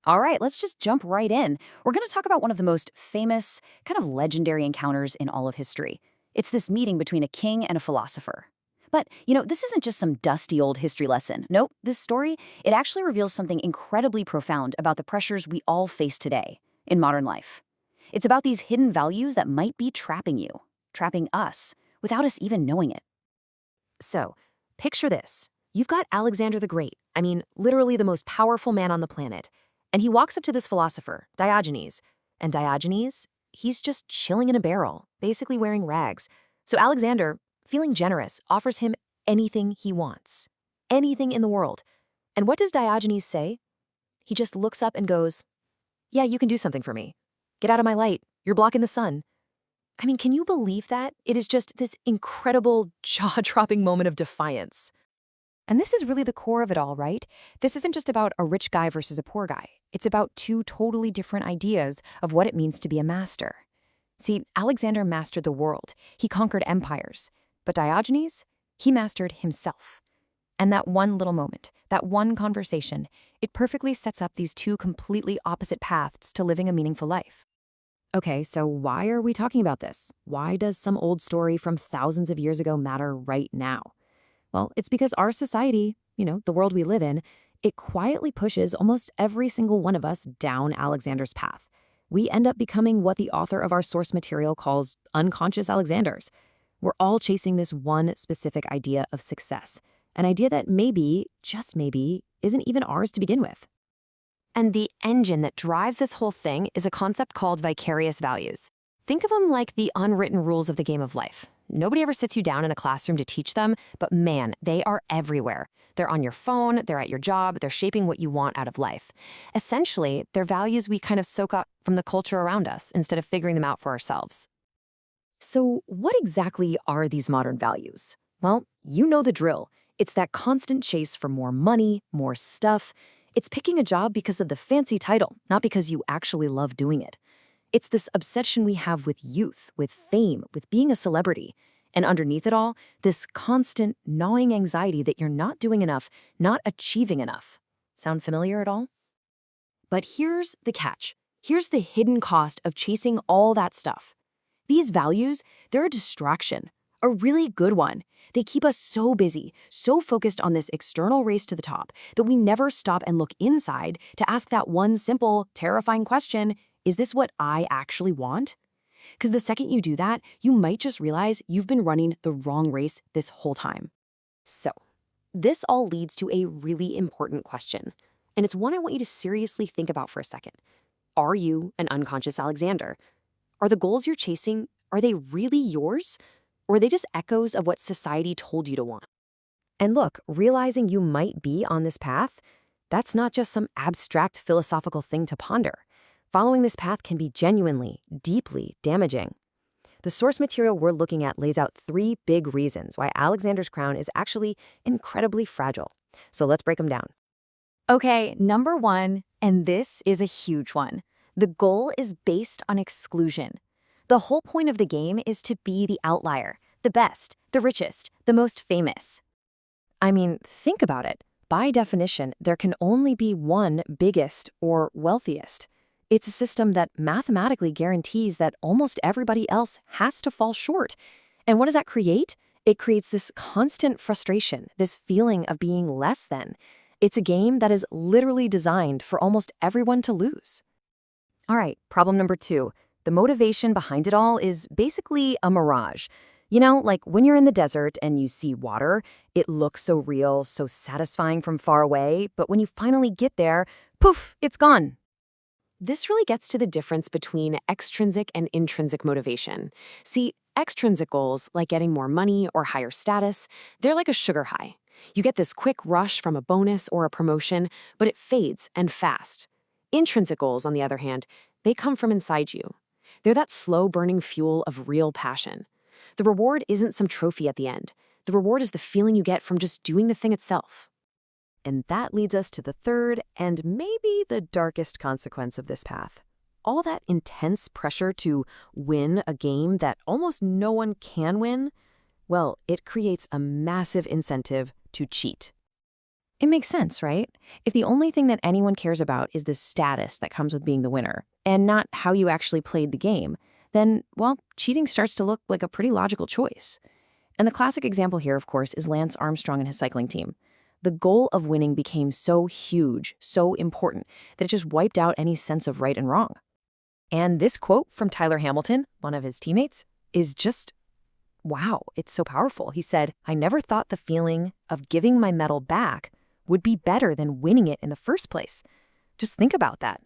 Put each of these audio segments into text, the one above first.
All right, let's just jump right in. We're going to talk about one of the most famous, kind of legendary encounters in all of history. It's this meeting between a king and a philosopher. But, this isn't just some dusty old history lesson. Nope, this story, it actually reveals something incredibly profound about the pressures we all face today in modern life. It's about these hidden values that might be trapping you, trapping us, without us even knowing it. So, picture this. You've got Alexander the Great, literally the most powerful man on the planet. And he walks up to this philosopher, Diogenes. And Diogenes, he's just chilling in a barrel, basically wearing rags. So Alexander, feeling generous, offers him anything he wants. Anything in the world. And what does Diogenes say? He just looks up and goes, "Yeah, you can do something for me. Get out of my light. You're blocking the sun." Can you believe that? It is just this incredible, jaw-dropping moment of defiance. And this is really the core of it all, right? This isn't just about a rich guy versus a poor guy. It's about two totally different ideas of what it means to be a master. See, Alexander mastered the world. He conquered empires. But Diogenes, he mastered himself. And that one little moment, that one conversation, it perfectly sets up these two completely opposite paths to living a meaningful life. Okay, so why are we talking about this? Why does some old story from thousands of years ago matter right now? Well, it's because our society, the world we live in, it quietly pushes almost every single one of us down Alexander's path. We end up becoming what the author of our source material calls unconscious Alexanders. We're all chasing this one specific idea of success, an idea that maybe, just maybe, isn't even ours to begin with. And the engine that drives this whole thing is a concept called vicarious values. Think of them like the unwritten rules of the game of life. Nobody ever sits you down in a classroom to teach them, but man, they are everywhere. They're on your phone, they're at your job, they're shaping what you want out of life. Essentially, they're values we kind of soak up from the culture around us instead of figuring them out for ourselves. So what exactly are these modern values? Well, you know the drill. It's that constant chase for more money, more stuff. It's picking a job because of the fancy title, not because you actually love doing it. It's this obsession we have with youth, with fame, with being a celebrity. And underneath it all, this constant, gnawing anxiety that you're not doing enough, not achieving enough. Sound familiar at all? But here's the catch. Here's the hidden cost of chasing all that stuff. These values, they're a distraction, a really good one. They keep us so busy, so focused on this external race to the top, that we never stop and look inside to ask that one simple, terrifying question: is this what I actually want? Because the second you do that, you might just realize you've been running the wrong race this whole time. So, this all leads to a really important question. And it's one I want you to seriously think about for a second. Are you an unconscious Alexander? Are the goals you're chasing, are they really yours? Or are they just echoes of what society told you to want? And look, realizing you might be on this path, that's not just some abstract philosophical thing to ponder. Following this path can be genuinely, deeply damaging. The source material we're looking at lays out 3 big reasons why Alexander's crown is actually incredibly fragile. So let's break them down. Okay, number 1, and this is a huge one. The goal is based on exclusion. The whole point of the game is to be the outlier, the best, the richest, the most famous. Think about it. By definition, there can only be one biggest or wealthiest. It's a system that mathematically guarantees that almost everybody else has to fall short. And what does that create? It creates this constant frustration, this feeling of being less than. It's a game that is literally designed for almost everyone to lose. All right, problem number 2. The motivation behind it all is basically a mirage. Like when you're in the desert and you see water, it looks so real, so satisfying from far away, but when you finally get there, poof, it's gone. This really gets to the difference between extrinsic and intrinsic motivation. See, extrinsic goals, like getting more money or higher status, they're like a sugar high. You get this quick rush from a bonus or a promotion, but it fades and fast. Intrinsic goals, on the other hand, they come from inside you. They're that slow-burning fuel of real passion. The reward isn't some trophy at the end. The reward is the feeling you get from just doing the thing itself. And that leads us to the third and maybe the darkest consequence of this path. All that intense pressure to win a game that almost no one can win, well, it creates a massive incentive to cheat. It makes sense, right? If the only thing that anyone cares about is the status that comes with being the winner, and not how you actually played the game, then, well, cheating starts to look like a pretty logical choice. And the classic example here, of course, is Lance Armstrong and his cycling team. The goal of winning became so huge, so important, that it just wiped out any sense of right and wrong. And this quote from Tyler Hamilton, one of his teammates, is just, wow, it's so powerful. He said, "I never thought the feeling of giving my medal back would be better than winning it in the first place." Just think about that.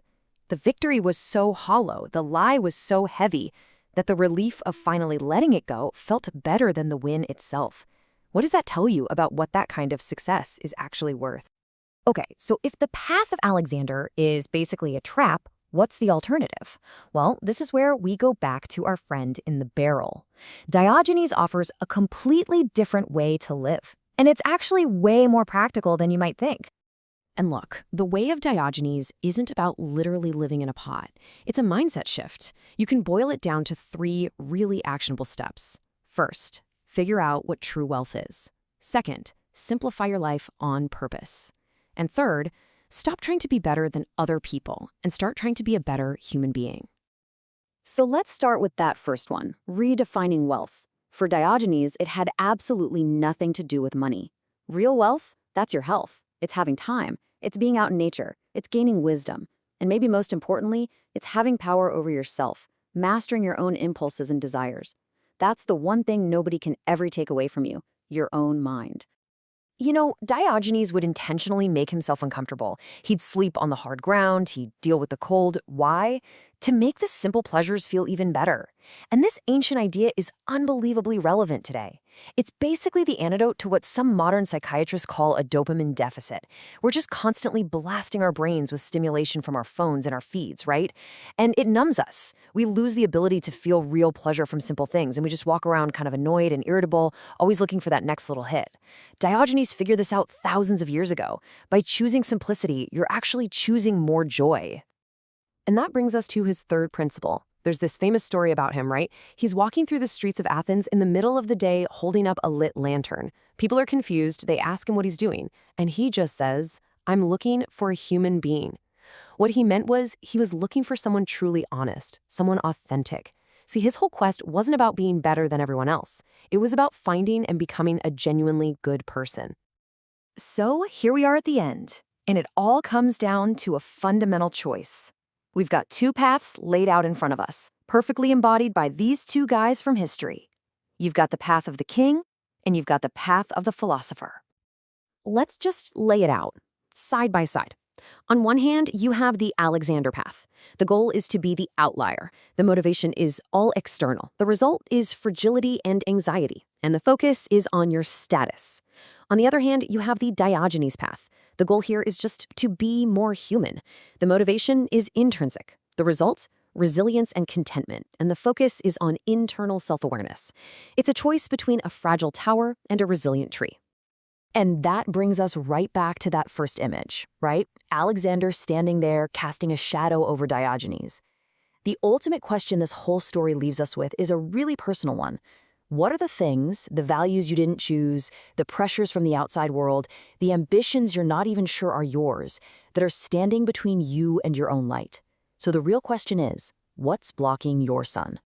The victory was so hollow, the lie was so heavy, that the relief of finally letting it go felt better than the win itself. What does that tell you about what that kind of success is actually worth? Okay, so if the path of Alexander is basically a trap, what's the alternative? Well, this is where we go back to our friend in the barrel. Diogenes offers a completely different way to live, and it's actually way more practical than you might think. And look, the way of Diogenes isn't about literally living in a pot. It's a mindset shift. You can boil it down to 3 really actionable steps. First, figure out what true wealth is. Second, simplify your life on purpose. And third, stop trying to be better than other people and start trying to be a better human being. So let's start with that first one, redefining wealth. For Diogenes, it had absolutely nothing to do with money. Real wealth, that's your health. It's having time. It's being out in nature. It's gaining wisdom. And maybe most importantly, it's having power over yourself, mastering your own impulses and desires. That's the one thing nobody can ever take away from you, your own mind. You know, Diogenes would intentionally make himself uncomfortable. He'd sleep on the hard ground, he'd deal with the cold. Why? To make the simple pleasures feel even better. And this ancient idea is unbelievably relevant today. It's basically the antidote to what some modern psychiatrists call a dopamine deficit. We're just constantly blasting our brains with stimulation from our phones and our feeds, right? And it numbs us. We lose the ability to feel real pleasure from simple things, and we just walk around kind of annoyed and irritable, always looking for that next little hit. Diogenes figured this out thousands of years ago. By choosing simplicity, you're actually choosing more joy. And that brings us to his third principle. There's this famous story about him, right? He's walking through the streets of Athens in the middle of the day holding up a lit lantern. People are confused, they ask him what he's doing, and he just says, "I'm looking for a human being." What he meant was he was looking for someone truly honest, someone authentic. See, his whole quest wasn't about being better than everyone else. It was about finding and becoming a genuinely good person. So here we are at the end, and it all comes down to a fundamental choice. We've got 2 paths laid out in front of us, perfectly embodied by these 2 guys from history. You've got the path of the king, and you've got the path of the philosopher. Let's just lay it out, side by side. On one hand, you have the Alexander path. The goal is to be the outlier. The motivation is all external. The result is fragility and anxiety, and the focus is on your status. On the other hand, you have the Diogenes path. The goal here is just to be more human. The motivation is intrinsic. The result? Resilience and contentment, and the focus is on internal self-awareness. It's a choice between a fragile tower and a resilient tree. And that brings us right back to that first image, right? Alexander standing there casting a shadow over Diogenes. The ultimate question this whole story leaves us with is a really personal one. What are the things, the values you didn't choose, the pressures from the outside world, the ambitions you're not even sure are yours, that are standing between you and your own light? So the real question is, what's blocking your sun?